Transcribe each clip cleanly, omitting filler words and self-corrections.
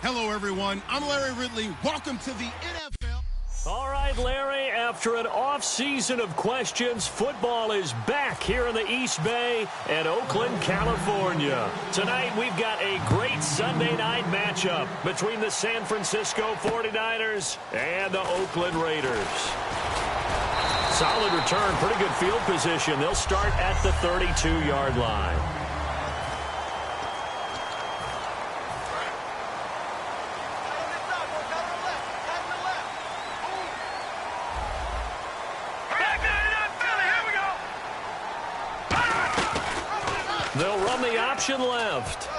Hello, everyone. I'm Larry Ridley. Welcome to the NFL. All right, Larry, after an off-season of questions, football is back here in the East Bay and Oakland, California. Tonight, we've got a great Sunday night matchup between the San Francisco 49ers and the Oakland Raiders. Solid return, pretty good field position. They'll start at the 32-yard line. They'll run the option left.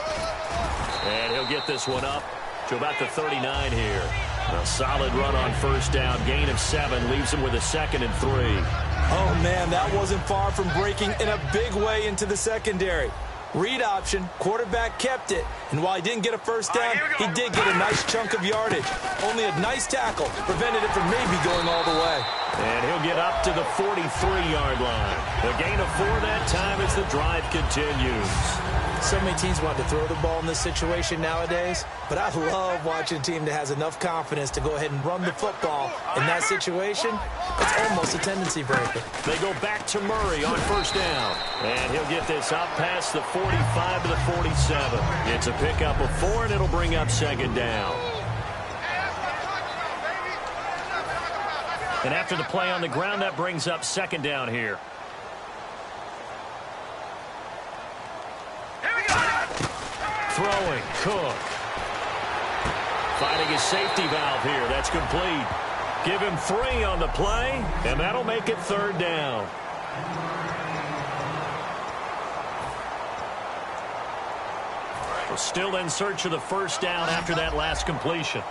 And he'll get this one up to about the 39 here. A solid run on first down. Gain of 7 leaves him with a 2nd and 3. Oh, man, that wasn't far from breaking in a big way into the secondary. Read option, quarterback kept it. And while he didn't get a first down, he did get a nice chunk of yardage. Only a nice tackle prevented it from maybe going all the way. And he'll get up to the 43-yard line. A gain of 4 that time as the drive continues. So many teams want to throw the ball in this situation nowadays, but I love watching a team that has enough confidence to go ahead and run the football. In that situation, it's almost a tendency breaker. They go back to Murray on first down. And he'll get this up past the 45 to the 47. It's a pickup of 4, and it'll bring up 2nd down. And after the play on the ground, that brings up 2nd down here. Throwing, Cook. Finding his safety valve here. That's complete. Give him 3 on the play, and that'll make it 3rd down. We're still in search of the first down after that last completion.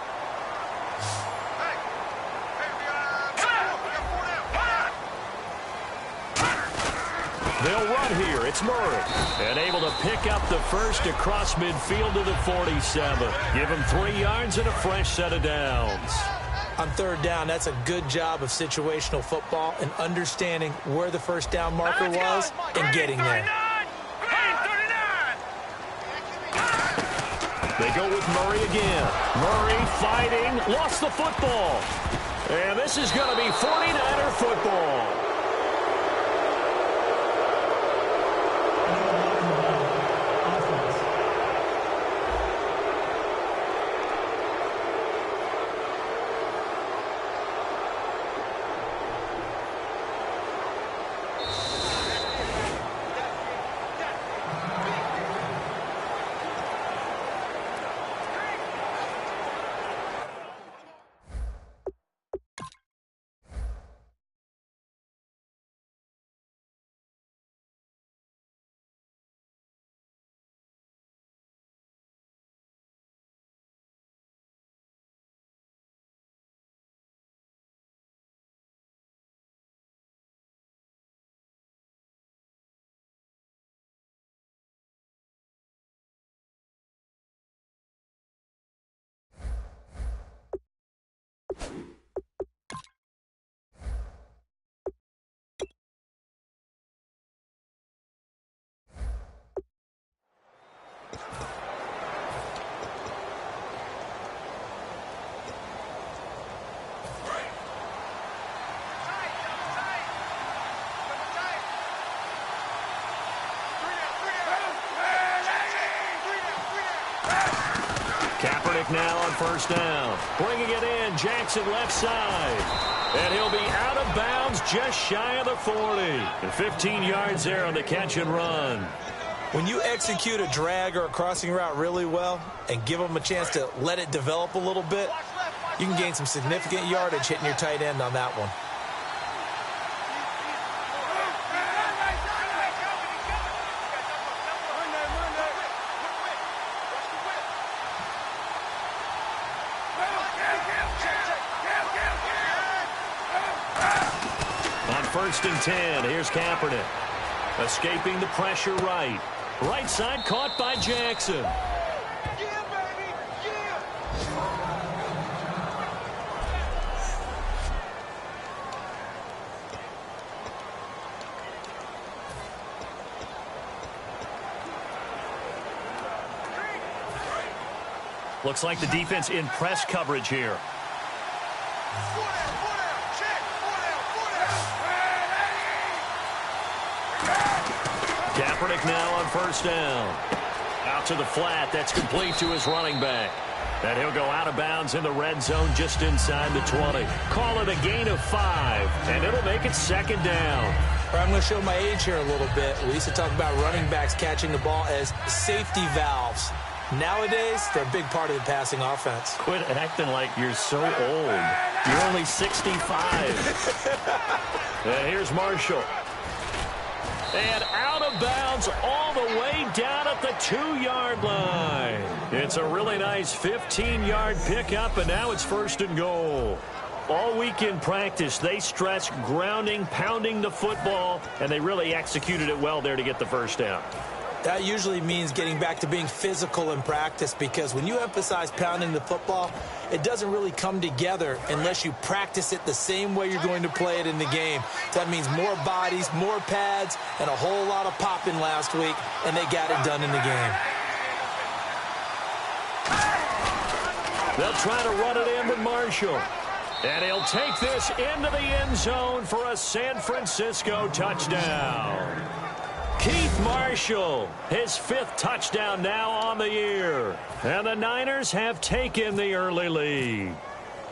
They'll run here. It's Murray. And able to pick up the first across midfield to the 47. Give him 3 yards and a fresh set of downs. On 3rd down, that's a good job of situational football and understanding where the first down marker was and getting there. They go with Murray again. Murray fighting, lost the football. And this is going to be 49er football. Kaepernick now on first down. Bringing it in, Jackson left side. And he'll be out of bounds just shy of the 40. And 15 yards there on the catch and run. When you execute a drag or a crossing route really well and give them a chance to let it develop a little bit, you can gain some significant yardage hitting your tight end on that one. First and 10. Here's Kaepernick. Escaping the pressure right. Right side caught by Jackson. Looks like the defense in press coverage here. Kaepernick now on first down. Out to the flat. That's complete to his running back. And he'll go out of bounds in the red zone just inside the 20. Call it a gain of 5, and it'll make it second down. I'm going to show my age here a little bit. We used to talk about running backs catching the ball as safety valves. Nowadays, they're a big part of the passing offense. Quit acting like you're so old. You're only 65. And here's Marshall. And out of bounds all the way down at the 2-yard line. It's a really nice 15-yard pickup, and now it's first and goal. All week in practice, they stress grounding, pounding the football, and they really executed it well there to get the first down. That usually means getting back to being physical in practice, because when you emphasize pounding the football, it doesn't really come together unless you practice it the same way you're going to play it in the game. That means more bodies, more pads, and a whole lot of popping last week, and they got it done in the game. They'll try to run it in with Marshall. And he'll take this into the end zone for a San Francisco touchdown. Keith Marshall, his 5th touchdown now on the year. And the Niners have taken the early lead.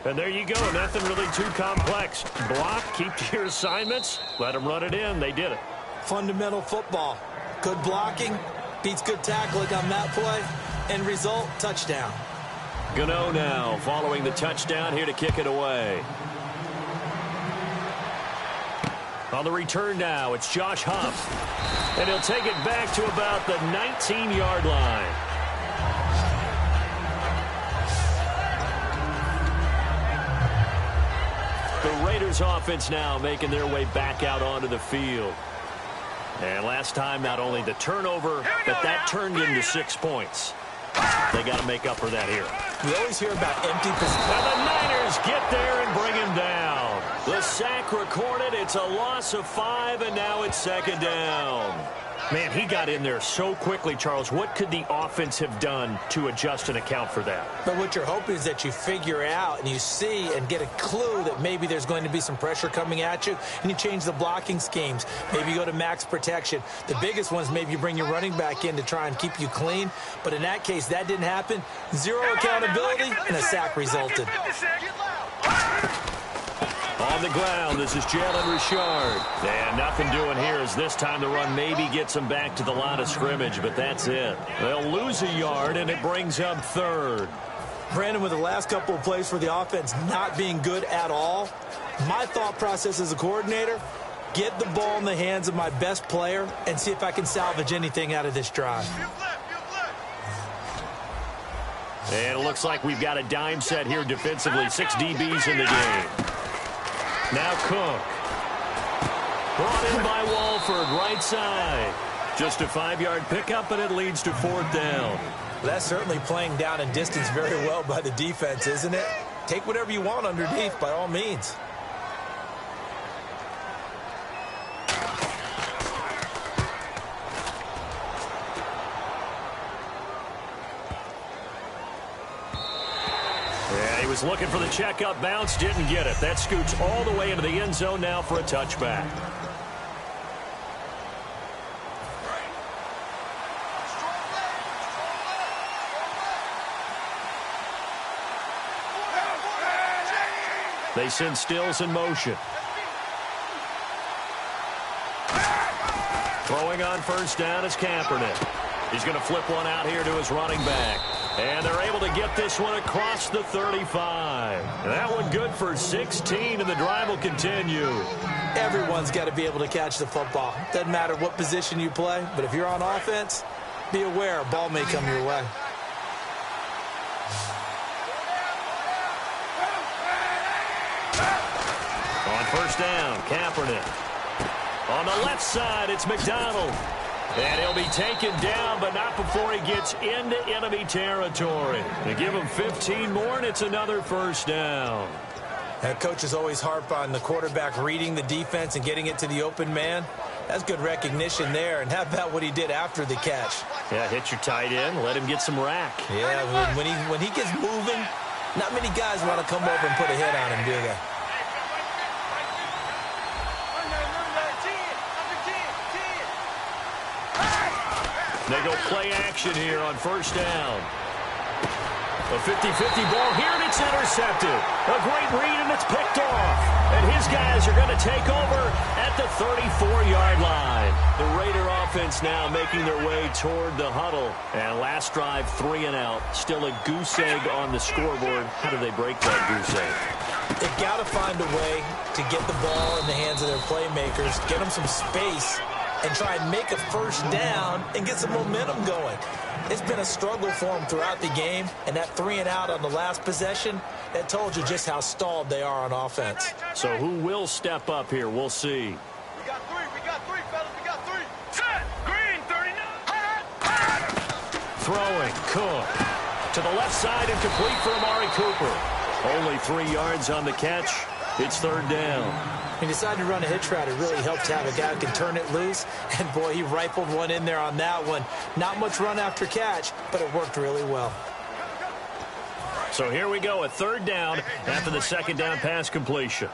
And there you go, nothing really too complex. Block, keep to your assignments, let them run it in. They did it. Fundamental football. Good blocking beats good tackling on that play. End result, touchdown. Gano now following the touchdown here to kick it away. On the return now, it's Josh Huff. And he'll take it back to about the 19-yard line. The Raiders offense now making their way back out onto the field. And last time, not only the turnover, but that turned into 6 points. They got to make up for that here. We always hear about empty possession. And the Niners get there and bring him down. The sack recorded. It's a loss of 5, and now it's second down. Man, he got in there so quickly, Charles. What could the offense have done to adjust and account for that? But what you're hoping is that you figure out and you see and get a clue that maybe there's going to be some pressure coming at you, and you change the blocking schemes. Maybe you go to max protection. The biggest ones, maybe you bring your running back in to try and keep you clean. But in that case, that didn't happen. Zero accountability, and a sack resulted. On the ground, this is Jalen Richard. And nothing doing here as this time the run maybe gets them back to the line of scrimmage, but that's it. They'll lose a yard, and it brings up 3rd. Brandon, with the last couple of plays for the offense not being good at all, my thought process as a coordinator, get the ball in the hands of my best player and see if I can salvage anything out of this drive. And it looks like we've got a dime set here defensively. 6 DBs in the game. Now Cook. Brought in by Walford, right side. Just a 5-yard pickup, and it leads to 4th down. That's certainly playing down in distance very well by the defense, isn't it? Take whatever you want underneath, by all means. He was looking for the checkup bounce, didn't get it. That scoots all the way into the end zone now for a touchback. They send Stills in motion. Throwing on first down is Kaepernick. He's going to flip one out here to his running back. And they're able to get this one across the 35. That one good for 16, and the drive will continue. Everyone's got to be able to catch the football. Doesn't matter what position you play, but if you're on offense, be aware a ball may come your way. On first down, Kaepernick. On the left side, it's McDonald. And he'll be taken down, but not before he gets into enemy territory. They give him 15 more, and it's another first down. Coaches always harp on the quarterback reading the defense and getting it to the open man. That's good recognition there. And how about what he did after the catch? Yeah, hit your tight end, let him get some rack. Yeah, when he gets moving, not many guys want to come over and put a hit on him, do they? They go play action here on first down. A 50-50 ball here, and it's intercepted. A great read, and it's picked off. And his guys are going to take over at the 34-yard line. The Raider offense now making their way toward the huddle. And last drive, 3 and out. Still a goose egg on the scoreboard. How do they break that goose egg? They've got to find a way to get the ball in the hands of their playmakers, get them some space, and try and make a first down and get some momentum going. It's been a struggle for them throughout the game, and that 3 and out on the last possession, that told you just how stalled they are on offense. So who will step up here? We'll see. We got three, fellas, we got three. Set, green, 39. Throwing, Cook. To the left side and complete for Amari Cooper. Only 3 yards on the catch. It's third down. He decided to run a hitch route. It really helps to have a guy who can turn it loose. And, boy, he rifled one in there on that one. Not much run after catch, but it worked really well. So here we go, a third down after the second down pass completion.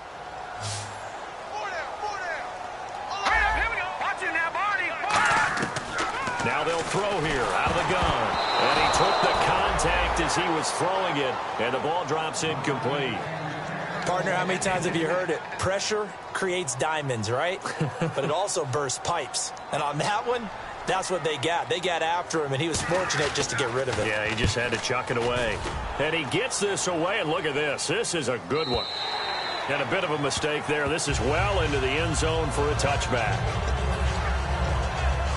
Now they'll throw here out of the gun. And he took the contact as he was throwing it. And the ball drops incomplete. Partner, how many times have you heard it? Pressure creates diamonds, right? But it also bursts pipes. And on that one, that's what they got. They got after him, and he was fortunate just to get rid of it. Yeah, he just had to chuck it away. And he gets this away, and look at this. This is a good one. And a bit of a mistake there. This is well into the end zone for a touchback.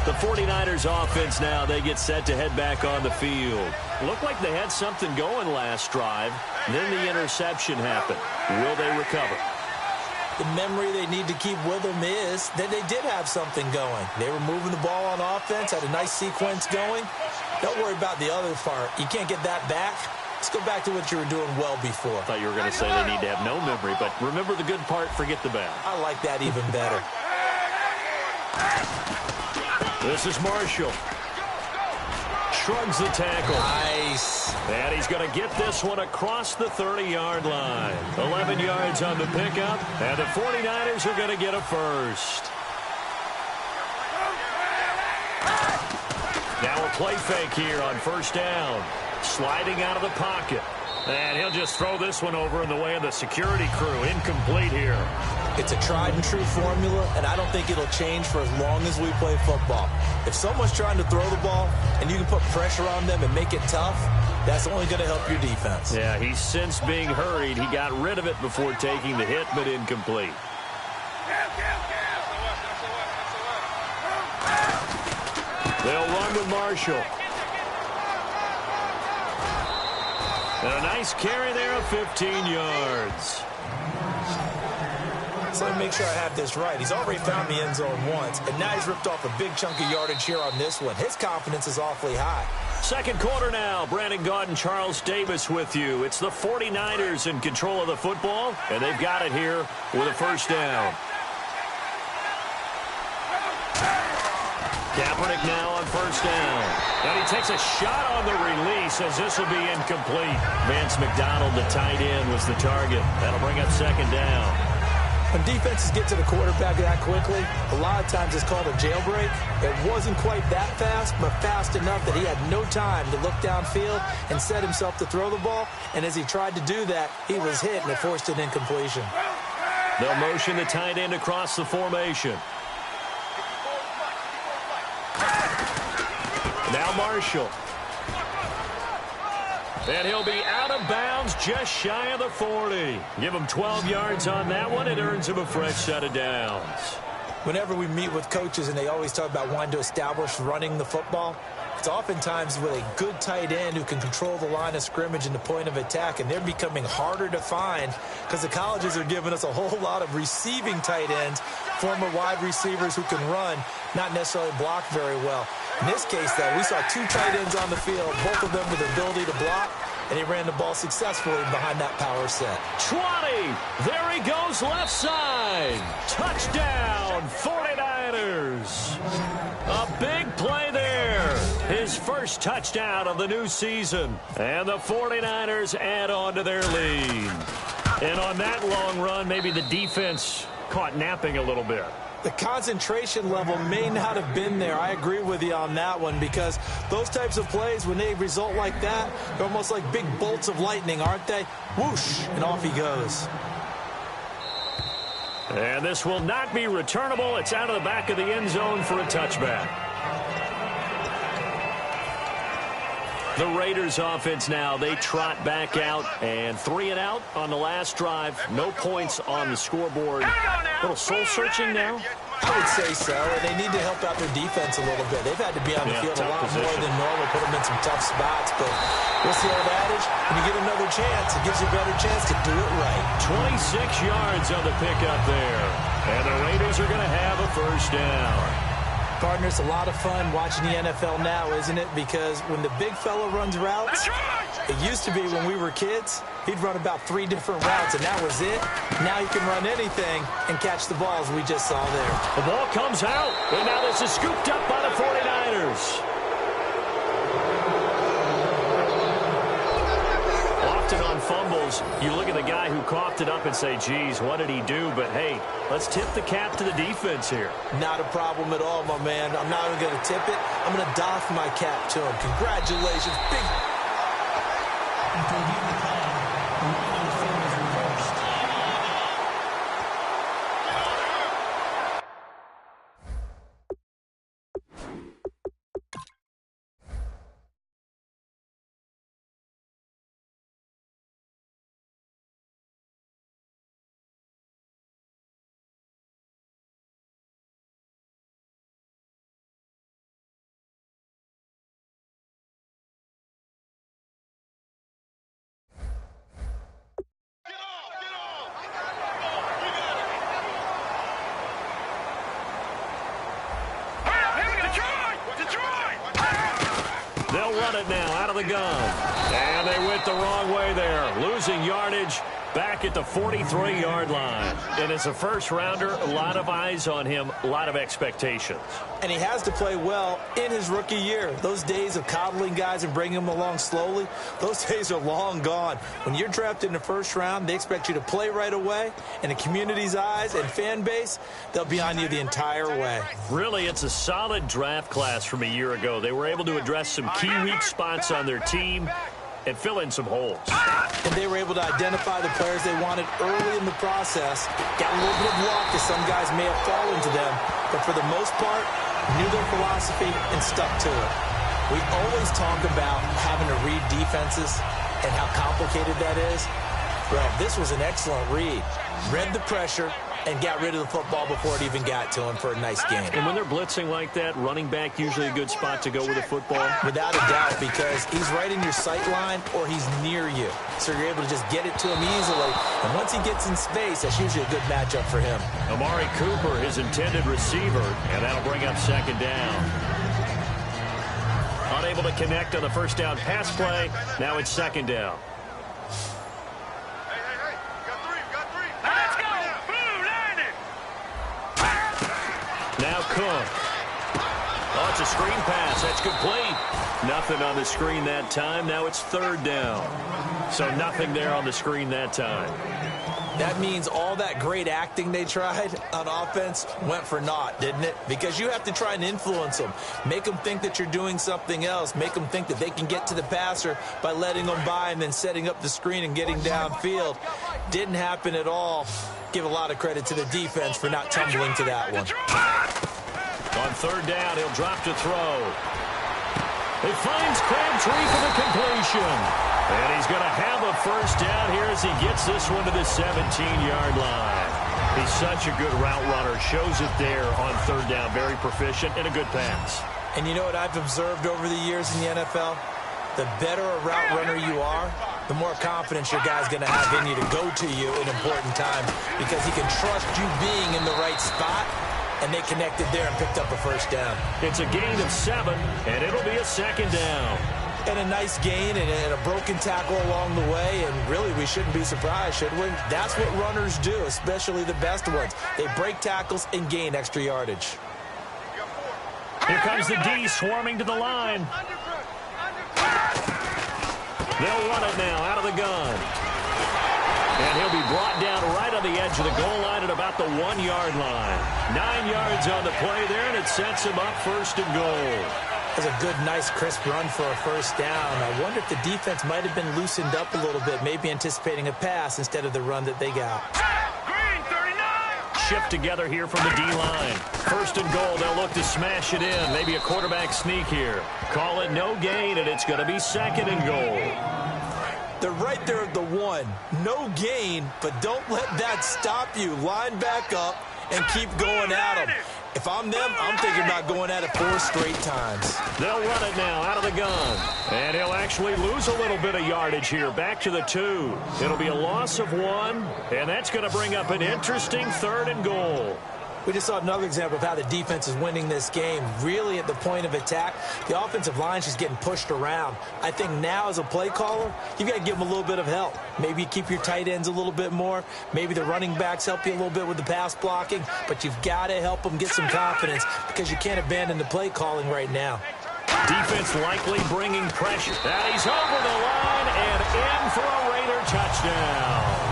The 49ers offense now, they get set to head back on the field. Looked like they had something going last drive. Then the interception happened. Will they recover? The memory they need to keep with them is that they did have something going. They were moving the ball on offense, had a nice sequence going. Don't worry about the other part. You can't get that back. Let's go back to what you were doing well before. I thought you were going to say they need to have no memory, but remember the good part, forget the bad. I like that even better. This is Marshall. Shrugs the tackle. Nice. And he's going to get this one across the 30-yard line. 11 yards on the pickup, and the 49ers are going to get a first. Now a play fake here on first down. Sliding out of the pocket. And he'll just throw this one over in the way of the security crew. Incomplete here. It's a tried-and-true formula, and I don't think it'll change for as long as we play football. If someone's trying to throw the ball and you can put pressure on them and make it tough, that's only going to help your defense. Yeah, he's since being hurried. He got rid of it before taking the hit, but incomplete. They'll run with Marshall. And a nice carry there of 15 yards. So let me make sure I have this right. He's already found the end zone once, and now he's ripped off a big chunk of yardage here on this one. His confidence is awfully high. Second quarter now. Brandon Gaudin, Charles Davis with you. It's the 49ers in control of the football, and they've got it here with a first down. Kaepernick now on first down. And he takes a shot on the release as this will be incomplete. Vance McDonald, the tight end, was the target. That'll bring up second down. When defenses get to the quarterback that quickly, a lot of times it's called a jailbreak. It wasn't quite that fast, but fast enough that he had no time to look downfield and set himself to throw the ball. And as he tried to do that, he was hit, and it forced an incompletion. They'll motion the tight end across the formation. Now Marshall. And he'll be out of bounds just shy of the 40. Give him 12 yards on that one. It earns him a fresh set of downs. Whenever we meet with coaches and they always talk about wanting to establish running the football, it's oftentimes with a good tight end who can control the line of scrimmage and the point of attack, and they're becoming harder to find because the colleges are giving us a whole lot of receiving tight ends, former wide receivers who can run, not necessarily block very well. In this case, though, we saw two tight ends on the field, both of them with the ability to block, and he ran the ball successfully behind that power set. 20. There he goes left side. Touchdown, 49ers. 49ers. A big play there. His first touchdown of the new season. And the 49ers add on to their lead. And on that long run, maybe the defense caught napping a little bit. The concentration level may not have been there. I agree with you on that one, because those types of plays, when they result like that, they're almost like big bolts of lightning, aren't they? Whoosh, and off he goes. And this will not be returnable. It's out of the back of the end zone for a touchback. The Raiders offense now, they trot back out, and 3 and out on the last drive. No points on the scoreboard. A little soul-searching now? I would say so, and they need to help out their defense a little bit. They've had to be on the field a lot more than normal, put them in some tough spots. But what's the old adage? When you get another chance, it gives you a better chance to do it right. 26 yards on the pickup there. And the Raiders are going to have a first down. Partner, it's a lot of fun watching the NFL now, isn't it? Because when the big fella runs routes, it used to be when we were kids, he'd run about 3 different routes, and that was it. Now he can run anything and catch the balls we just saw there. The ball comes out, and now this is scooped up by the 49ers. Often on fumbles, you look at the guy who coughed it up and say, geez, what did he do? But, hey, let's tip the cap to the defense here. Not a problem at all, my man. I'm not even going to tip it. I'm going to doff my cap to him. Congratulations. Big. They'll run it now out of the gun. And they went the wrong way there. Losing yardage back at the 43-yard line. And as a first-rounder, a lot of eyes on him, a lot of expectations. And he has to play well in his rookie year. Those days of coddling guys and bringing them along slowly, those days are long gone. When you're drafted in the first round, they expect you to play right away. And the community's eyes and fan base, they'll be on you the entire way. Really, it's a solid draft class from a year ago. They were able to address some key weak spots on their team and fill in some holes. And they were able to identify the players they wanted early in the process. Got a little bit of luck, as some guys may have fallen to them. But for the most part, knew their philosophy and stuck to it. We always talk about having to read defenses and how complicated that is. Well, this was an excellent read. Read the pressure and got rid of the football before it even got to him for a nice game. And when they're blitzing like that, running back usually a good spot to go with a football? Without a doubt, because he's right in your sight line or he's near you. So you're able to just get it to him easily. And once he gets in space, that's usually a good matchup for him. Amari Cooper, his intended receiver, and that'll bring up second down. Unable to connect on the first down pass play. Now it's second down. Now Cook. Oh, it's a screen pass. That's complete. Nothing on the screen that time. Now it's third down. So nothing there on the screen that time. That means all that great acting they tried on offense went for naught, didn't it? Because you have to try and influence them. Make them think that you're doing something else. Make them think that they can get to the passer by letting them by and then setting up the screen and getting downfield. Didn't happen at all. Give a lot of credit to the defense for not tumbling to that one. On third down, he'll drop to throw. He finds Crabtree for the completion. And he's going to have a first down here as he gets this one to the 17-yard line. He's such a good route runner. Shows it there on third down. Very proficient and a good pass. And you know what I've observed over the years in the NFL? The better a route runner you are, the more confidence your guy's going to have in you to go to you in important times, because he can trust you being in the right spot, and they connected there and picked up a first down. It's a gain of 7, and it'll be a second down. And a nice gain and a broken tackle along the way, and really we shouldn't be surprised, should we? That's what runners do, especially the best ones. They break tackles and gain extra yardage. Here comes the D swarming to the line. They'll run it now out of the gun. And he'll be brought down right on the edge of the goal line at about the 1-yard line. 9 yards on the play there, and it sets him up first and goal. That's a good, nice, crisp run for a first down. I wonder if the defense might have been loosened up a little bit, maybe anticipating a pass instead of the run that they got. Shift together here from the D-line. First and goal, they'll look to smash it in. Maybe a quarterback sneak here. Call it no gain, and it's going to be second and goal. They're right there at the 1. No gain, but don't let that stop you. Line back up and keep going at them. If I'm them, I'm thinking about going at it 4 straight times. They'll run it now out of the gun. And he'll actually lose a little bit of yardage here. Back to the 2. It'll be a loss of 1, and that's going to bring up an interesting third and goal. We just saw another example of how the defense is winning this game. Really at the point of attack, the offensive line's just getting pushed around. I think now as a play caller, you've got to give them a little bit of help. Maybe keep your tight ends a little bit more. Maybe the running backs help you a little bit with the pass blocking. But you've got to help them get some confidence because you can't abandon the play calling right now. Defense likely bringing pressure. And he's over the line and in for a Raider touchdown.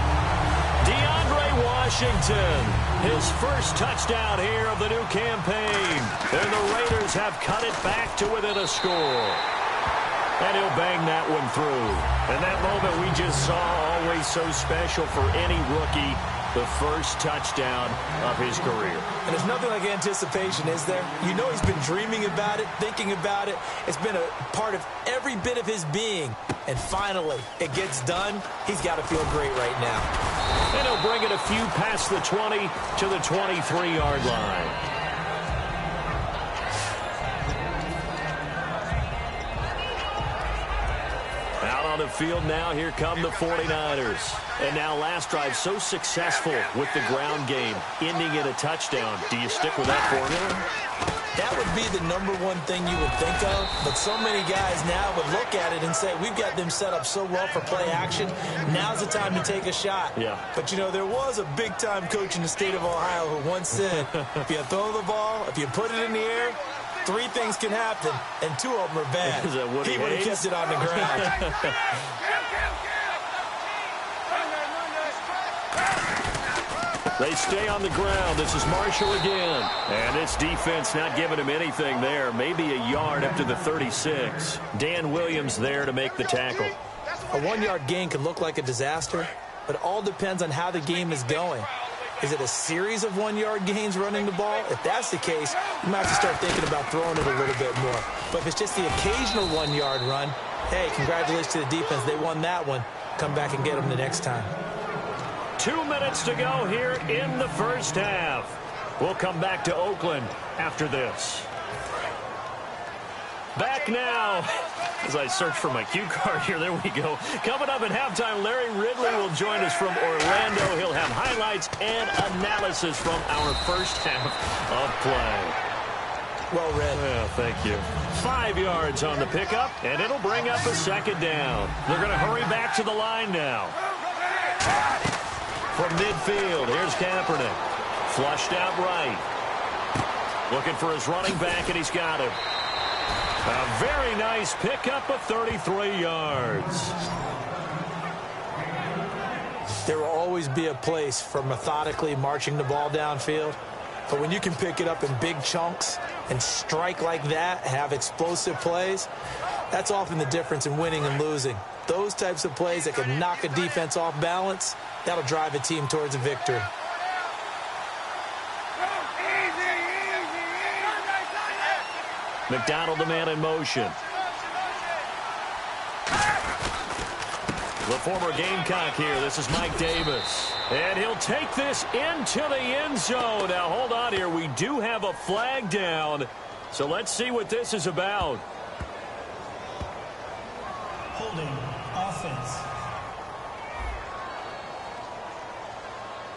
Washington, his first touchdown here of the new campaign. And the Raiders have cut it back to within a score. And he'll bang that one through. And that moment we just saw, always so special for any rookie. The first touchdown of his career. And there's nothing like anticipation, is there? You know he's been dreaming about it, thinking about it. It's been a part of every bit of his being. And finally, it gets done. He's got to feel great right now. And he'll bring it a few past the 20 to the 23-yard line. Out on the field now, here come the 49ers. And now last drive so successful with the ground game, ending in a touchdown. Do you stick with that formula? That would be the #1 thing you would think of, but so many guys now would look at it and say, we've got them set up so well for play action, now's the time to take a shot. Yeah. But, you know, there was a big-time coach in the state of Ohio who once said, if you throw the ball, if you put it in the air, 3 things can happen, and 2 of them are bad. Is that what he would have kept it on the ground. They stay on the ground. This is Marshall again. And this defense not giving him anything there. Maybe a yard up to the 36. Dan Williams there to make the tackle. A 1-yard gain can look like a disaster, but it all depends on how the game is going. Is it a series of 1-yard gains running the ball? If that's the case, you might have to start thinking about throwing it a little bit more. But if it's just the occasional 1-yard run, hey, congratulations to the defense. They won that one. Come back and get them the next time. 2 minutes to go here in the first half. We'll come back to Oakland after this. Back now. As I search for my cue card here, there we go. Coming up at halftime, Larry Ridley will join us from Orlando. He'll have highlights and analysis from our first half of play. Well read. Well, thank you. 5 yards on the pickup, and it'll bring up a second down. They're going to hurry back to the line now. From midfield, here's Kaepernick. Flushed out right. Looking for his running back, and he's got him. A very nice pickup of 33 yards. There will always be a place for methodically marching the ball downfield. But when you can pick it up in big chunks and strike like that, have explosive plays, that's often the difference in winning and losing. Those types of plays that can knock a defense off balance, that'll drive a team towards a victory. McDonald, the man in motion. The former Gamecock here. This is Mike Davis. And he'll take this into the end zone. Now, hold on here. We do have a flag down. So let's see what this is about. Holding offense.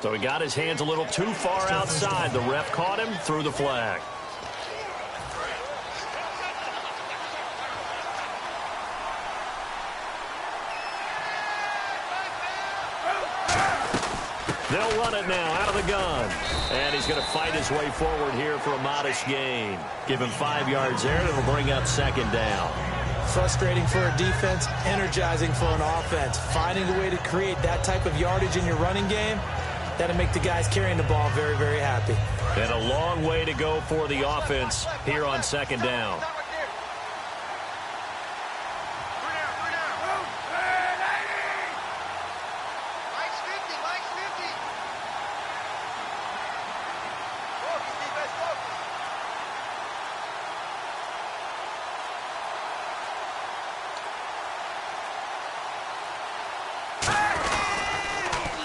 So he got his hands a little too far outside. The ref caught him, threw the flag. They'll run it now out of the gun. And he's going to fight his way forward here for a modest gain. Give him 5 yards there, and it'll bring up second down. Frustrating for a defense, energizing for an offense. Finding a way to create that type of yardage in your running game, that'll make the guys carrying the ball very, very happy. And a long way to go for the offense here on second down.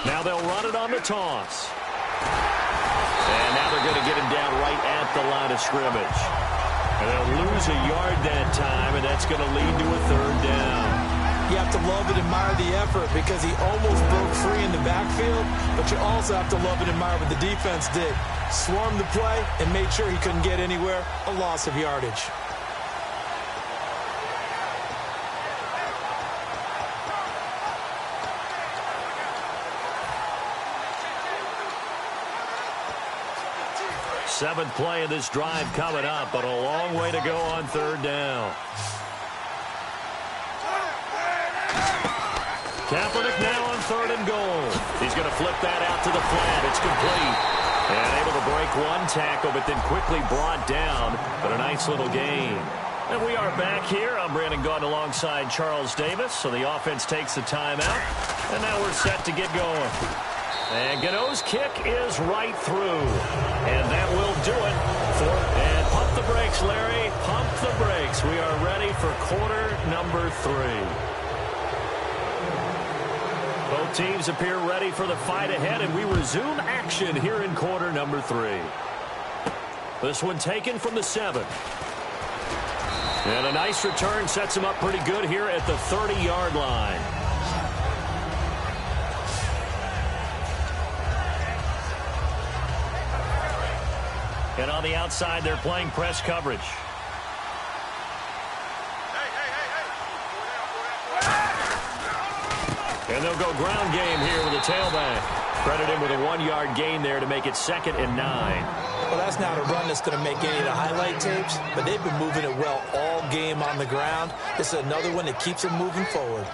Now they'll run it on the toss. And now they're going to get him down right at the line of scrimmage. And they'll lose a yard that time, and that's going to lead to a third down. You have to love and admire the effort because he almost broke free in the backfield, but you also have to love and admire what the defense did. Swarmed the play and made sure he couldn't get anywhere. A loss of yardage. Seventh play of this drive coming up, but a long way to go on third down. Kaepernick now on 3rd and goal. He's going to flip that out to the flat. It's complete. And able to break one tackle, but then quickly brought down. But a nice little gain. And we are back here. I'm Brandon Gaudin alongside Charles Davis. So the offense takes the timeout. And now we're set to get going. And Gano's kick is right through. And that will do it. And pump the brakes, Larry. Pump the brakes. We are ready for quarter number 3. Both teams appear ready for the fight ahead, and we resume action here in quarter number 3. This one taken from the 7. And a nice return sets him up pretty good here at the 30-yard line. And on the outside, they're playing press coverage. And they'll go ground game here with a tailback. Credit him with a 1-yard gain there to make it 2nd and 9. Well, that's not a run that's going to make any of the highlight tapes, but they've been moving it well all game on the ground. This is another one that keeps them moving forward.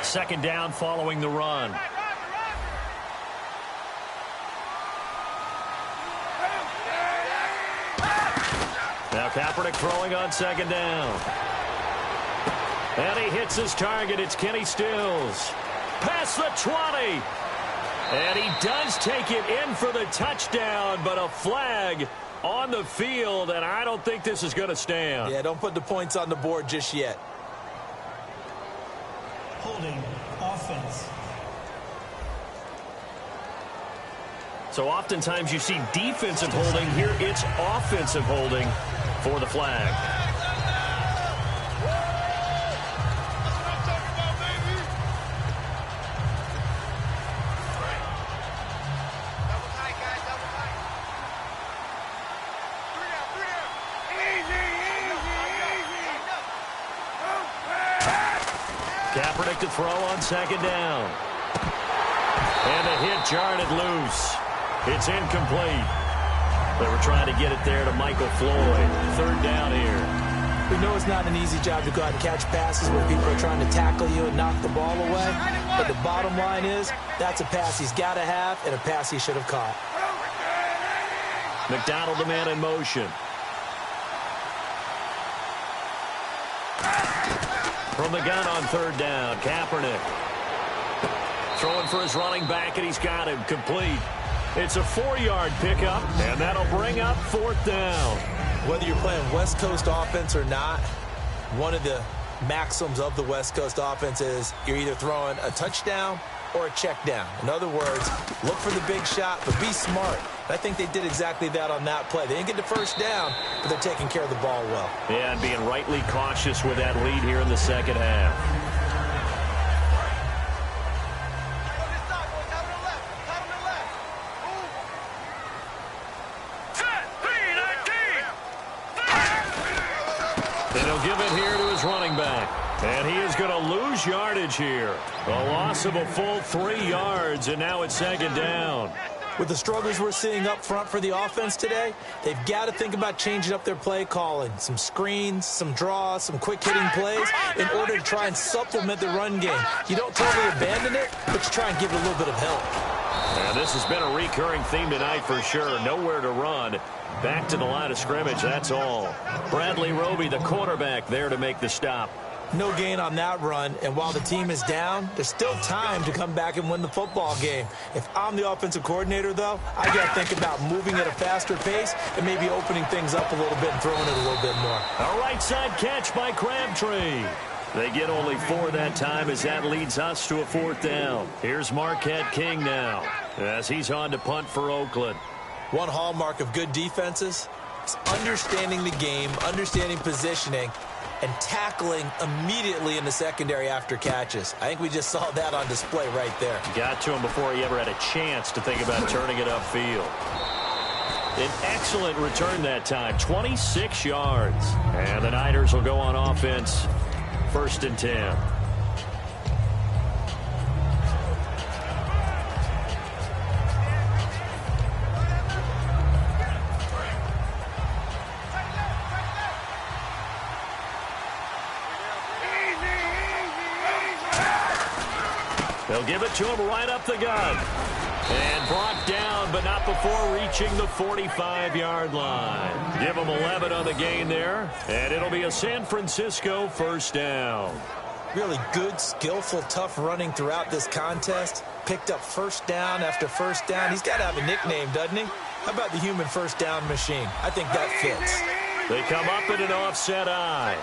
2nd down following the run. Now Kaepernick throwing on 2nd down. And he hits his target. It's Kenny Stills. Past the 20. And he does take it in for the touchdown, but a flag on the field, and I don't think this is going to stand. Yeah, don't put the points on the board just yet. Holding offense. So oftentimes you see defensive holding. Here it's offensive holding for the flag. Kaepernick to throw on 2nd down. And the hit jarred it loose. It's incomplete. They were trying to get it there to Michael Floyd. 3rd down here. We know it's not an easy job to go out and catch passes where people are trying to tackle you and knock the ball away. But the bottom line is, that's a pass he's got to have and a pass he should have caught. McDonald, the man in motion. From the gun on 3rd down, Kaepernick. Throwing for his running back, and he's got him complete. It's a 4-yard pickup, and that'll bring up 4th down. Whether you're playing West Coast offense or not, one of the maxims of the West Coast offense is you're either throwing a touchdown or a check down. In other words, look for the big shot, but be smart. I think they did exactly that on that play. They didn't get the 1st down, but they're taking care of the ball well. Yeah, and being rightly cautious with that lead here in the 2nd half. And he'll give it here to his running back. And he is going to lose yardage here. A loss of a full 3 yards, and now it's second down. With the struggles we're seeing up front for the offense today, they've got to think about changing up their play calling. Some screens, some draws, some quick-hitting plays in order to try and supplement the run game. You don't totally abandon it, but you try and give it a little bit of help. And this has been a recurring theme tonight for sure. Nowhere to run. Back to the line of scrimmage, that's all. Bradley Roby, the quarterback, there to make the stop. No gain on that run, and while the team is down, there's still time to come back and win the football game. If I'm the offensive coordinator, though, I got to think about moving at a faster pace and maybe opening things up a little bit and throwing it a little bit more. A right side catch by Crabtree. They get only 4 that time as that leads us to a 4th down. Here's Marquette King now as he's on to punt for Oakland. One hallmark of good defenses is understanding the game, understanding positioning, and tackling immediately in the secondary after catches. I think we just saw that on display right there. Got to him before he ever had a chance to think about turning it upfield. An excellent return that time, 26 yards. And the Niners will go on offense, 1st and 10. They'll give it to him right up the gut. And brought down, but not before reaching the 45-yard line. Give him 11 on the gain there, and it'll be a San Francisco 1st down. Really good, skillful, tough running throughout this contest. Picked up 1st down after 1st down. He's got to have a nickname, doesn't he? How about the human 1st down machine? I think that fits. They come up in an offset eye.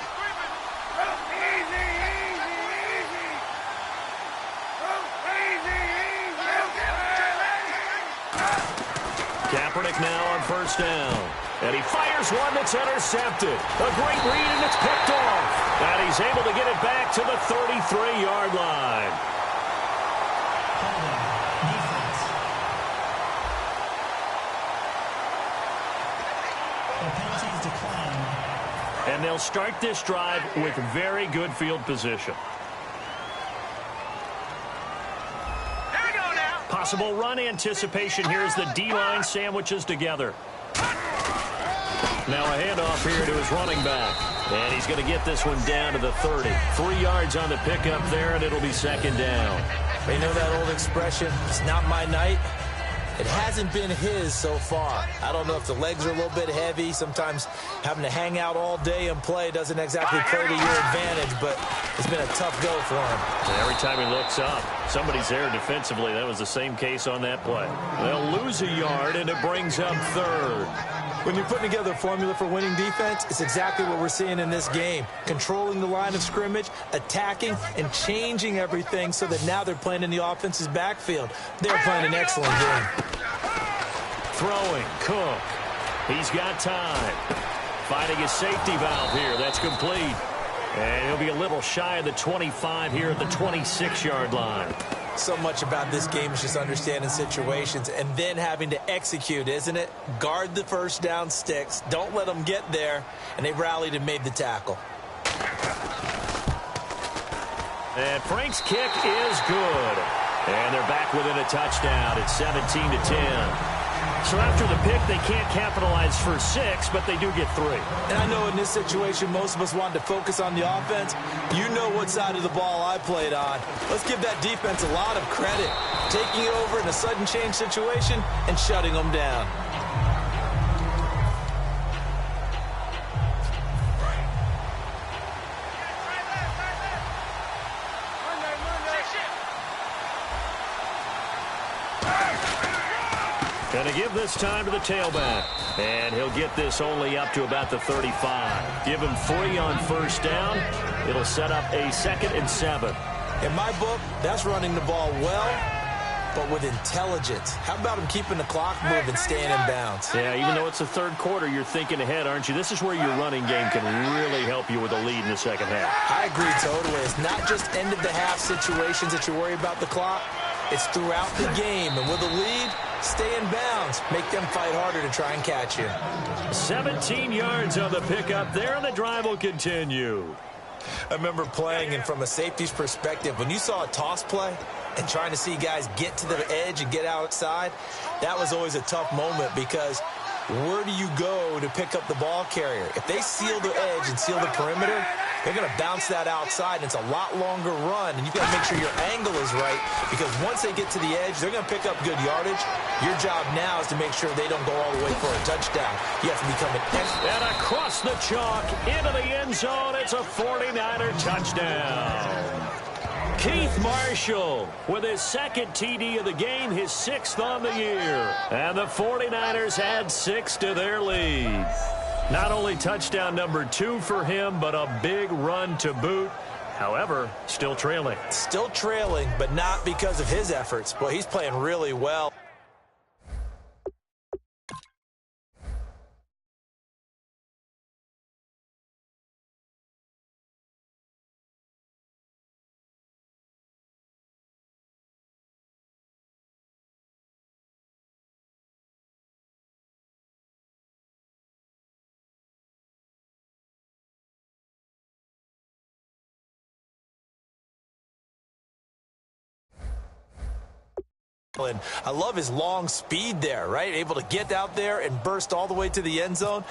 Kaepernick now on 1st down. And he fires one that's intercepted. A great read, and it's picked off. And he's able to get it back to the 33-yard line. Defense. The penalties decline. And they'll start this drive with very good field position. Possible run anticipation here as the D-line sandwiches together. Now a handoff here to his running back. And he's going to get this one down to the 30. 3 yards on the pickup there, and it'll be 2nd down. You know that old expression, it's not my night? It hasn't been his so far. I don't know if the legs are a little bit heavy. Sometimes having to hang out all day and play doesn't exactly play to your advantage, but it's been a tough go for him. And every time he looks up, somebody's there defensively. That was the same case on that play. They'll lose a yard, and it brings up 3rd. When you're putting together a formula for winning defense, it's exactly what we're seeing in this game. Controlling the line of scrimmage, attacking, and changing everything so that now they're playing in the offense's backfield. They're playing an excellent game. Throwing, Cook. He's got time. Finding his safety valve here. That's complete. And he'll be a little shy of the 25 here at the 26-yard line. So much about this game is just understanding situations and then having to execute, isn't it? Guard the 1st down sticks. Don't let them get there. And they rallied and made the tackle. And Frank's kick is good. And they're back within a touchdown. It's 17-10. So after the pick, they can't capitalize for 6, but they do get 3. And I know in this situation, most of us wanted to focus on the offense. You know what side of the ball I played on. Let's give that defense a lot of credit. Taking it over in a sudden change situation and shutting them down. Going to give this time to the tailback. And he'll get this only up to about the 35. Give him 3 on 1st down. It'll set up a 2nd and 7. In my book, that's running the ball well, but with intelligence. How about him keeping the clock moving, staying in bounds? Yeah, even though it's the 3rd quarter, you're thinking ahead, aren't you? This is where your running game can really help you with a lead in the 2nd half. I agree totally. It's not just end-of-the-half situations that you worry about the clock. It's throughout the game. And with a lead, stay in bounds. Make them fight harder to try and catch you. 17 yards on the pickup there, and the drive will continue. I remember playing, and from a safety's perspective, when you saw a toss play and trying to see guys get to the edge and get outside, that was always a tough moment because where do you go to pick up the ball carrier? If they seal the edge and seal the perimeter, they're going to bounce that outside, and it's a lot longer run, and you've got to make sure your angle is right because once they get to the edge, they're going to pick up good yardage. Your job now is to make sure they don't go all the way for a touchdown. You have to become an expert. And across the chalk, into the end zone, it's a 49er touchdown. Keith Marshall with his second TD of the game, his 6th on the year. And the 49ers add 6 to their lead. Not only touchdown number 2 for him, but a big run to boot. However, still trailing. Still trailing, but not because of his efforts. Boy, he's playing really well. And I love his long speed there, right? Able to get out there and burst all the way to the end zone.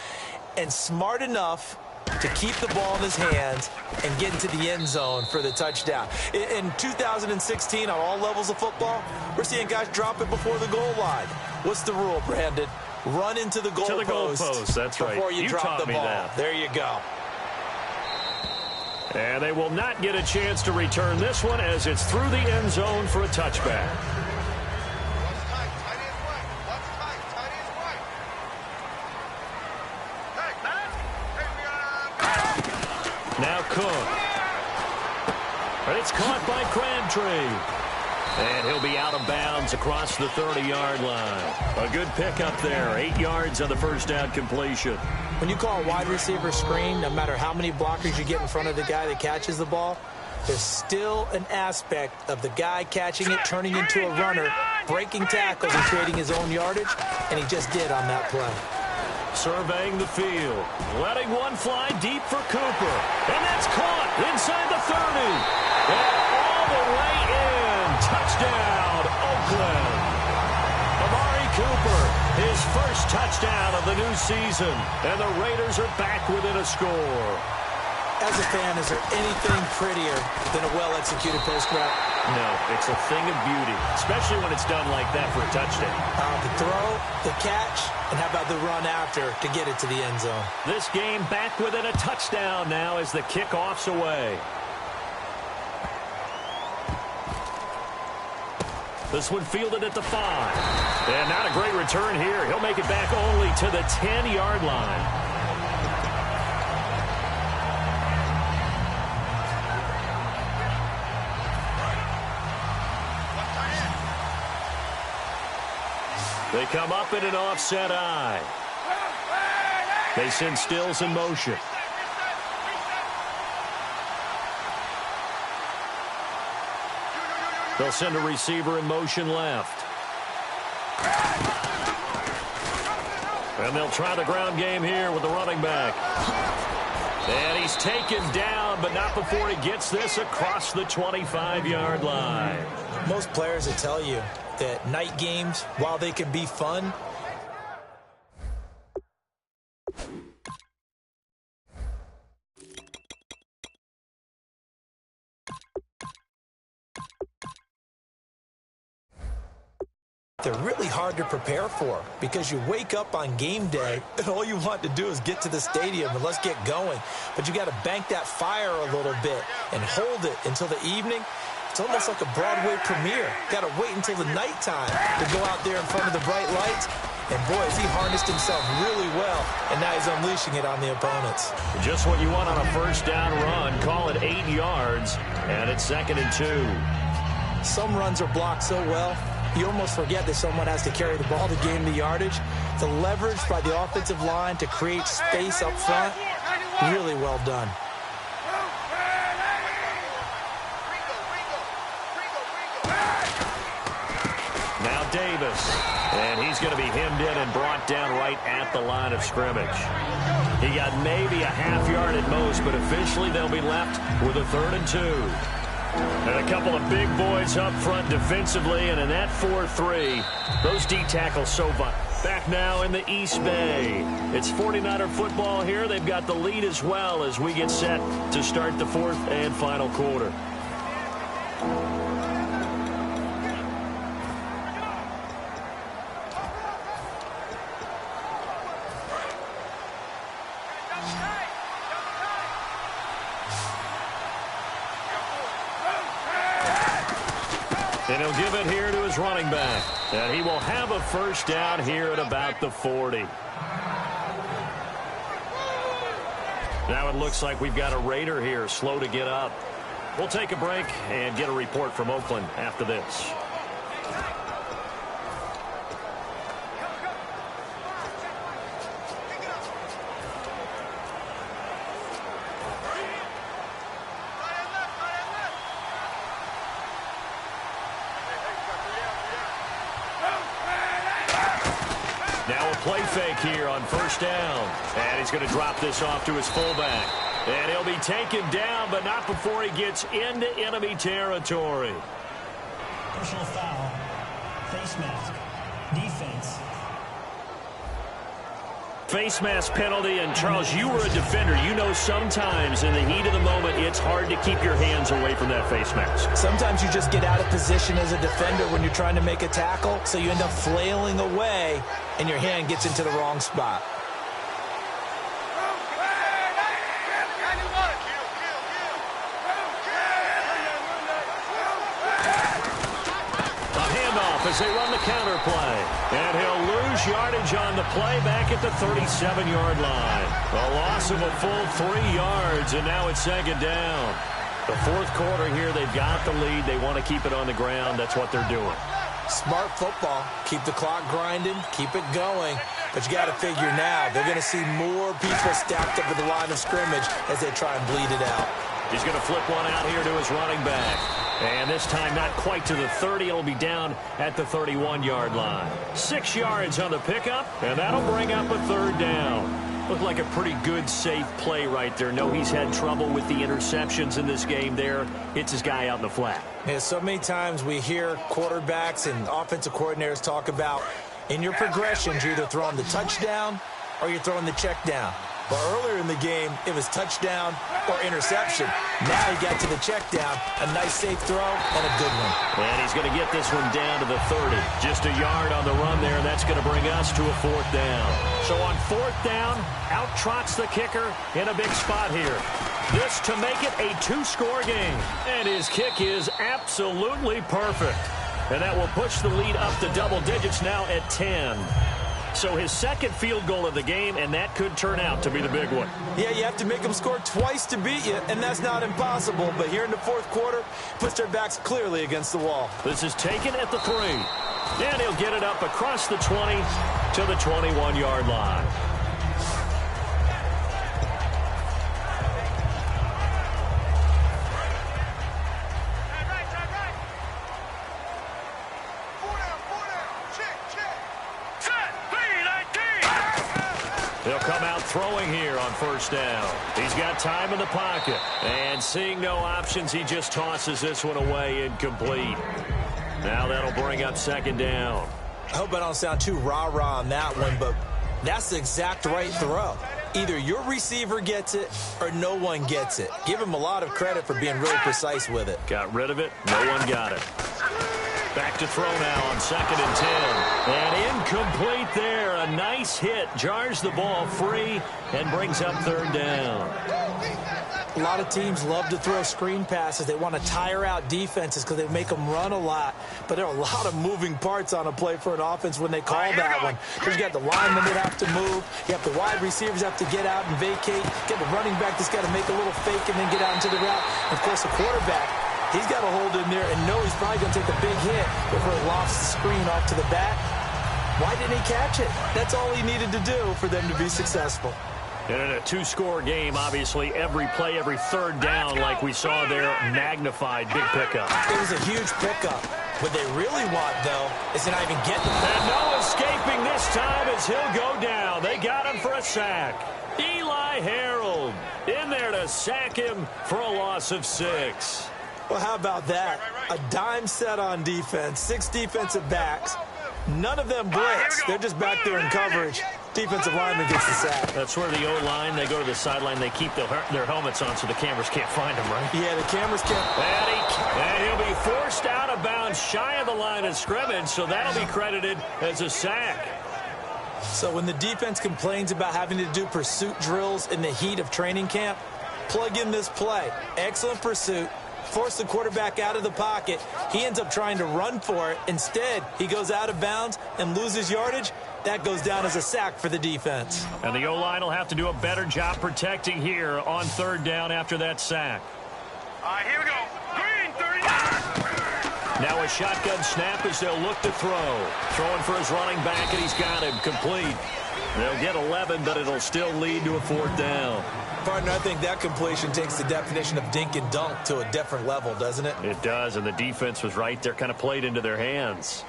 And smart enough to keep the ball in his hands and get into the end zone for the touchdown. In 2016, on all levels of football, we're seeing guys drop it before the goal line. What's the rule, Brandon? Run into the goal post. That's right. Before you drop the ball. That. There you go. And they will not get a chance to return this one as it's through the end zone for a touchback. Now Cook. But it's caught by Crabtree. And he'll be out of bounds across the 30-yard line. A good pickup there. 8 yards on the first down completion. When you call a wide receiver screen, no matter how many blockers you get in front of the guy that catches the ball, there's still an aspect of the guy catching it, turning into a runner, breaking tackles and creating his own yardage, and he just did on that play. Surveying the field, letting one fly deep for Cooper. And that's caught inside the 30. And all the way in. Touchdown, Oakland. Amari Cooper, his first touchdown of the new season. And the Raiders are back within a score. As a fan, is there anything prettier than a well-executed post route? No, it's a thing of beauty, especially when it's done like that for a touchdown. The throw, the catch, and how about the run after to get it to the end zone? This game back within a touchdown now as the kickoff's away. This one fielded at the 5. And not a great return here. He'll make it back only to the 10-yard line. They come up in an offset eye. They send Stills in motion. They'll send a receiver in motion left. And they'll try the ground game here with the running back. And he's taken down, but not before he gets this across the 25-yard line. Most players will tell you that night games, while they can be fun, they're really hard to prepare for because you wake up on game day and all you want to do is get to the stadium and let's get going. But you got to bank that fire a little bit and hold it until the evening. It's almost like a Broadway premiere. Got to wait until the nighttime to go out there in front of the bright lights. And, boy, has he harnessed himself really well, and now he's unleashing it on the opponents. Just what you want on a first down run. Call it 8 yards, and it's 2nd and 2. Some runs are blocked so well, you almost forget that someone has to carry the ball to gain the yardage. The leverage by the offensive line to create space up front, really well done. Now Davis. And he's going to be hemmed in and brought down right at the line of scrimmage. He got maybe a half yard at most, but officially they'll be left with a 3rd and 2. And a couple of big boys up front defensively, and in that 4-3, those D tackles so vital. Back now in the East Bay. It's 49er football here. They've got the lead as well as we get set to start the 4th and final quarter. And he'll give it here to his running back. And he will have a first down here at about the 40. Now it looks like we've got a Raider here slow to get up. We'll take a break and get a report from Oakland after this. Now a play fake here on first down. And he's going to drop this off to his fullback. And he'll be taken down, but not before he gets into enemy territory. Personal foul. Face mask. Defense. Face mask penalty, and Charles, you were a defender. You know sometimes in the heat of the moment, it's hard to keep your hands away from that face mask. Sometimes you just get out of position as a defender when you're trying to make a tackle, so you end up flailing away, and your hand gets into the wrong spot. As they run the counter play. And he'll lose yardage on the play back at the 37-yard line. A loss of a full 3 yards, and now it's 2nd down. The 4th quarter here, they've got the lead. They want to keep it on the ground. That's what they're doing. Smart football. Keep the clock grinding. Keep it going. But you got to figure now, they're going to see more people stacked up at the line of scrimmage as they try and bleed it out. He's going to flip one out here to his running back. And this time not quite to the 30. It'll be down at the 31-yard line. 6 yards on the pickup, and that'll bring up a 3rd down. Looked like a pretty good, safe play right there. No, he's had trouble with the interceptions in this game there. Hits his guy out in the flat. Yeah, so many times we hear quarterbacks and offensive coordinators talk about in your progressions, you're either throwing the touchdown or you're throwing the check down. But earlier in the game, it was touchdown or interception. Now he got to the check down, a nice safe throw, and a good one. And he's going to get this one down to the 30. Just a yard on the run there. That's going to bring us to a 4th down. So on 4th down, out trots the kicker in a big spot here. This to make it a 2-score game. And his kick is absolutely perfect. And that will push the lead up to double digits now at 10. So his 2nd field goal of the game, and that could turn out to be the big one. Yeah, you have to make them score twice to beat you, and that's not impossible. But here in the 4th quarter, puts their backs clearly against the wall. This is taken at the 3. And he'll get it up across the 20 to the 21-yard line. He'll come out throwing here on first down. He's got time in the pocket. And seeing no options, he just tosses this one away incomplete. Now that'll bring up 2nd down. I hope I don't sound too rah-rah on that one, but that's the exact right throw. Either your receiver gets it or no one gets it. Give him a lot of credit for being really precise with it. Got rid of it. No one got it. Back to throw now on 2nd and 10. And incomplete there. A nice hit. Jars the ball free and brings up 3rd down. A lot of teams love to throw screen passes. They want to tire out defenses because they make them run a lot. But there are a lot of moving parts on a play for an offense when they call that one. Because you got the linemen that have to move. You have the wide receivers have to get out and vacate. You got the running back that's got to make a little fake and then get out into the route. And, of course, the quarterback, he's got to hold in there and know he's probably going to take a big hit before he lofts the screen off to the back. Why didn't he catch it? That's all he needed to do for them to be successful. And in a two-score game, obviously, every play, every third down, like we saw there, magnified big pickup. It was a huge pickup. What they really want, though, is to not even get the ball. And no escaping this time as he'll go down. They got him for a sack. Eli Harold in there to sack him for a loss of 6. Well, how about that? A dime set on defense, 6 defensive backs. None of them blitz. They're just back there in coverage. Defensive lineman gets the sack. That's where the O-line, they go to the sideline, they keep their helmets on so the cameras can't find them, right? Yeah, the cameras can't. And he'll be forced out of bounds shy of the line of scrimmage, so that'll be credited as a sack. So when the defense complains about having to do pursuit drills in the heat of training camp, plug in this play. Excellent pursuit. Force the quarterback out of the pocket. He ends up trying to run for it. Instead, he goes out of bounds and loses yardage. That goes down as a sack for the defense. And the O-line will have to do a better job protecting here on third down after that sack. All right, here we go. Green, 30 yards. Now a shotgun snap as they'll look to throw. Throwing for his running back, and he's got him complete. They'll get 11, but it'll still lead to a fourth down. Partner, I think that completion takes the definition of dink and dunk to a different level, doesn't it? It does, and the defense was right there, kind of played into their hands.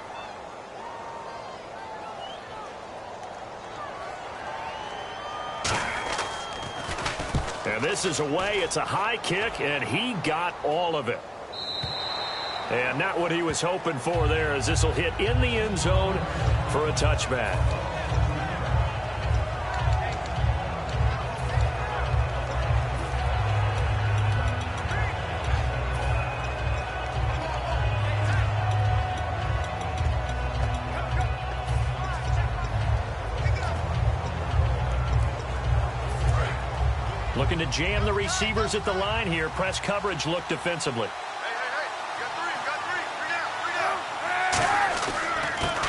And this is away. It's a high kick, and he got all of it. And not what he was hoping for there, as this will hit in the end zone for a touchback. Looking to jam the receivers at the line here. Press coverage look defensively.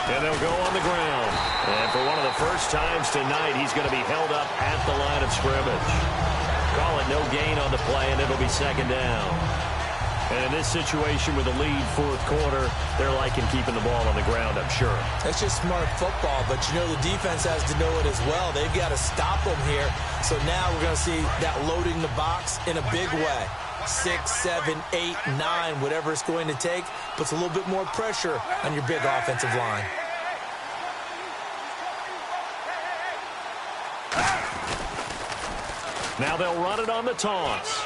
And they'll go on the ground. And for one of the first times tonight, he's going to be held up at the line of scrimmage. Call it no gain on the play, and it'll be second down. And in this situation with the lead fourth quarter, they're liking keeping the ball on the ground, I'm sure. That's just smart football, but you know the defense has to know it as well. They've got to stop them here. So now we're going to see that loading the box in a big way. 6, 7, 8, 9, whatever it's going to take, puts a little bit more pressure on your big offensive line. Now they'll run it on the toss.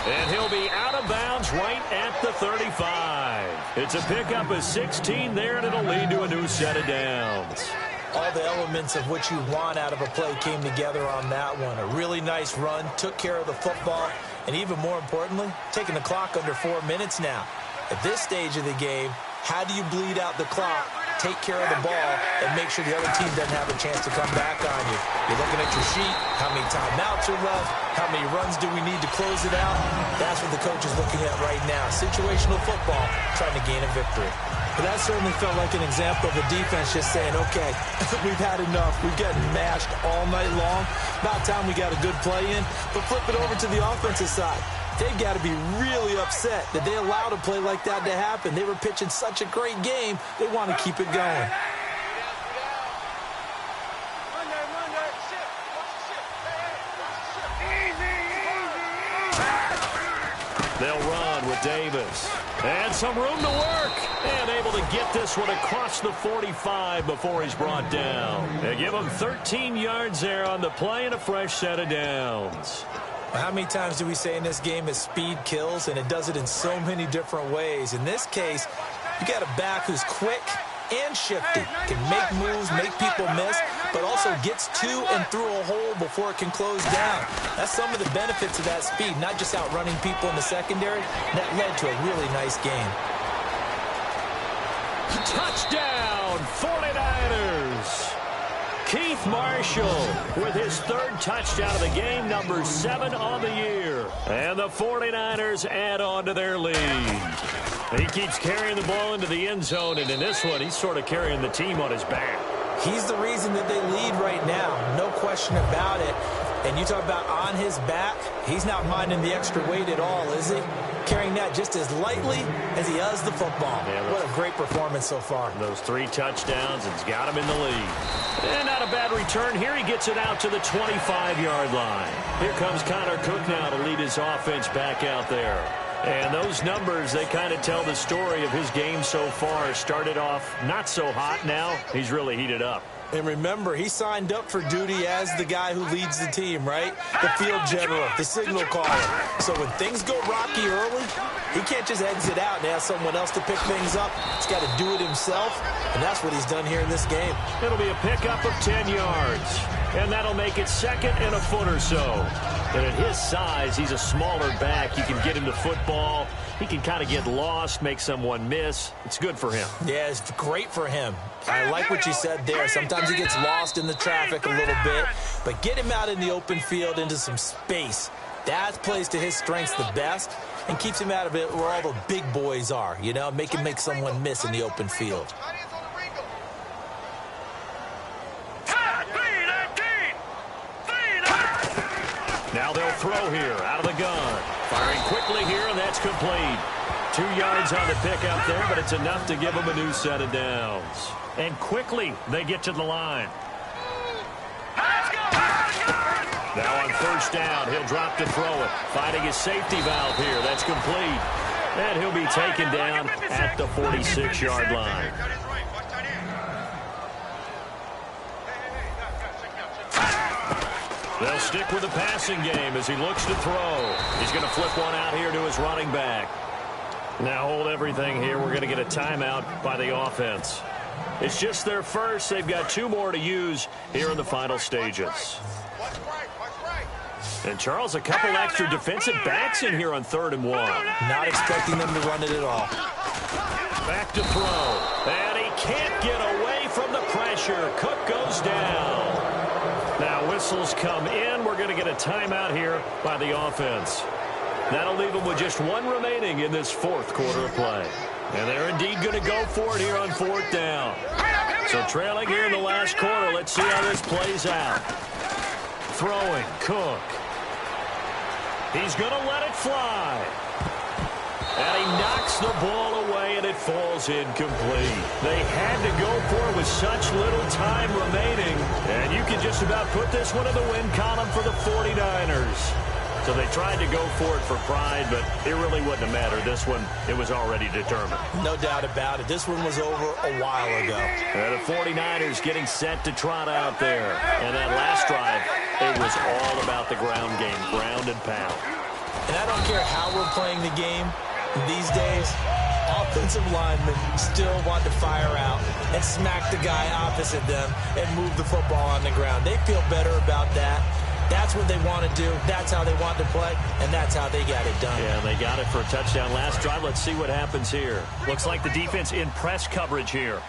And he'll be out of bounds right at the 35. It's a pickup of 16 there, and it'll lead to a new set of downs. All the elements of what you want out of a play came together on that one. A really nice run, took care of the football, and even more importantly, taking the clock under 4 minutes now. At this stage of the game, how do you bleed out the clock, take care of the ball, and make sure the other team doesn't have a chance to come back on you? You're looking at your sheet, how many timeouts are left, how many runs do we need to close it out? That's what the coach is looking at right now. Situational football, trying to gain a victory. But that certainly felt like an example of the defense just saying, okay, we've had enough. We've gotten mashed all night long. About time we got a good play in. But flip it over to the offensive side. They've got to be really upset that they allowed a play like that to happen. They were pitching such a great game, they want to keep it going. They'll run with Davis. And some room to work. And able to get this one across the 45 before he's brought down. They give him 13 yards there on the play and a fresh set of downs. How many times do we say in this game is speed kills, and it does it in so many different ways. In this case, you got a back who's quick and shifty, can make moves, make people miss, but also gets to and through a hole before it can close down. That's some of the benefits of that speed, not just outrunning people in the secondary. That led to a really nice game. Touchdown, 49ers. Keith Marshall with his third touchdown of the game, number 7 on the year. And the 49ers add on to their lead. He keeps carrying the ball into the end zone, and in this one, he's sort of carrying the team on his back. He's the reason that they lead right now, no question about it. And you talk about on his back, he's not minding the extra weight at all, is he? Carrying that just as lightly as he does the football. Yeah, what a great performance so far. Those 3 touchdowns, and it's got him in the lead. And not a bad return here. He gets it out to the 25-yard line. Here comes Connor Cook now to lead his offense back out there. And those numbers, they kind of tell the story of his game so far. Started off not so hot. Now he's really heated up. And remember, he signed up for duty as the guy who leads the team, right? The field general, the signal caller. So when things go rocky early, he can't just exit out and ask someone else to pick things up. He's got to do it himself, and that's what he's done here in this game. It'll be a pickup of 10 yards, and that'll make it second and a foot or so. And at his size, he's a smaller back. You can get him the football. He can kind of get lost, make someone miss. It's good for him. Yeah, it's great for him. I like what you said there. Sometimes he gets lost in the traffic a little bit, but get him out in the open field into some space. That plays to his strengths the best and keeps him out of it where all the big boys are, you know, make him make someone miss in the open field. Now they'll throw here out of the gun. Firing quickly here, and that's complete. 2 yards on the pick out there, but it's enough to give them a new set of downs. And quickly, they get to the line. Now on first down, he'll drop to throw it. Finding his safety valve here. That's complete. And he'll be taken down at the 46-yard line. They'll stick with the passing game as he looks to throw. He's going to flip one out here to his running back. Now hold everything here. We're going to get a timeout by the offense. It's just their first. They've got 2 more to use here in the final stages. And, Charles, a couple extra defensive backs in here on 3rd and 1. Not expecting them to run it at all. Back to throw. And he can't get away from the pressure. Cook goes down. Now whistles come in. We're going to get a timeout here by the offense. That'll leave them with just 1 remaining in this 4th quarter of play. And they're indeed going to go for it here on 4th down. So trailing here in the last quarter. Let's see how this plays out. Throwing, Cook. He's going to let it fly. And he knocks the ball away, and it falls incomplete. They had to go for it with such little time remaining. And you can just about put this one in the win column for the 49ers. So they tried to go for it for pride, but it really wouldn't have mattered. This one, it was already determined. No doubt about it. This one was over a while ago. And the 49ers getting set to trot out there. And that last drive, it was all about the ground game, ground and pound. And I don't care how we're playing the game these days, offensive linemen still want to fire out and smack the guy opposite them and move the football on the ground. They feel better about that. That's what they want to do. That's how they want to play, and that's how they got it done. Yeah, they got it for a touchdown last drive. Let's see what happens here. Looks like the defense in press coverage here.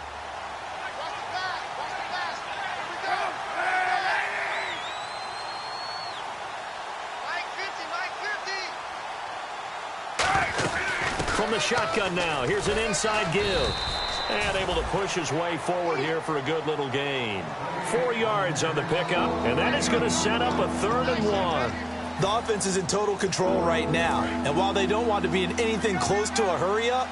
From the shotgun now, here's an inside give. And able to push his way forward here for a good little gain. 4 yards on the pickup, and that is going to set up a 3rd and 1. The offense is in total control right now. And while they don't want to be in anything close to a hurry-up,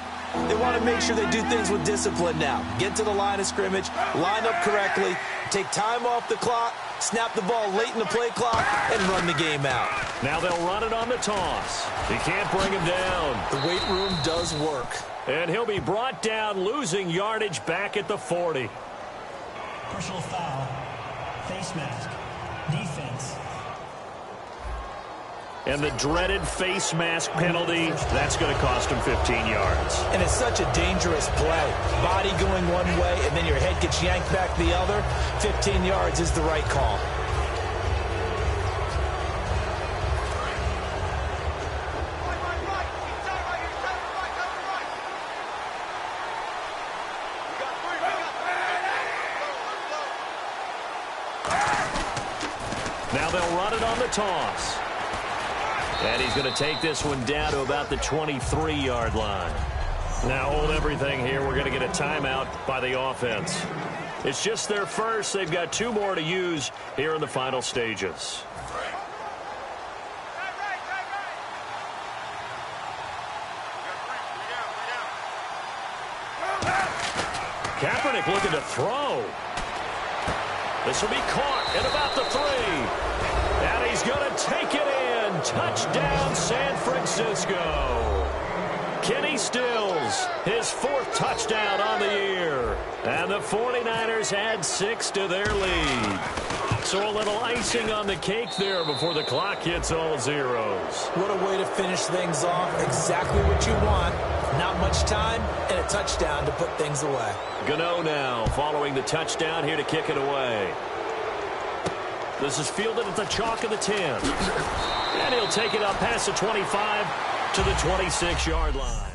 they want to make sure they do things with discipline now. Get to the line of scrimmage, line up correctly, take time off the clock, snap the ball late in the play clock, and run the game out. Now they'll run it on the toss. He can't bring him down. The weight room does work. And he'll be brought down, losing yardage back at the 40. Personal foul, face mask, defense. And the dreaded face mask penalty, that's going to cost him 15 yards. And it's such a dangerous play. Body going one way, and then your head gets yanked back the other. 15 yards is the right call. Now they'll run it on the toss. And he's going to take this one down to about the 23-yard line. Now hold everything here. We're going to get a timeout by the offense. It's just their first. They've got 2 more to use here in the final stages. Kaepernick looking to throw. This will be caught at about the 3. And he's going to take it in. Touchdown, San Francisco. Kenny Stills, his 4th touchdown on the year. And the 49ers add 6 to their lead. So a little icing on the cake there before the clock hits all zeros. What a way to finish things off. Exactly what you want. Not much time and a touchdown to put things away. Gano now following the touchdown here to kick it away. This is fielded at the chalk of the 10. And he'll take it up past the 25 to the 26-yard line.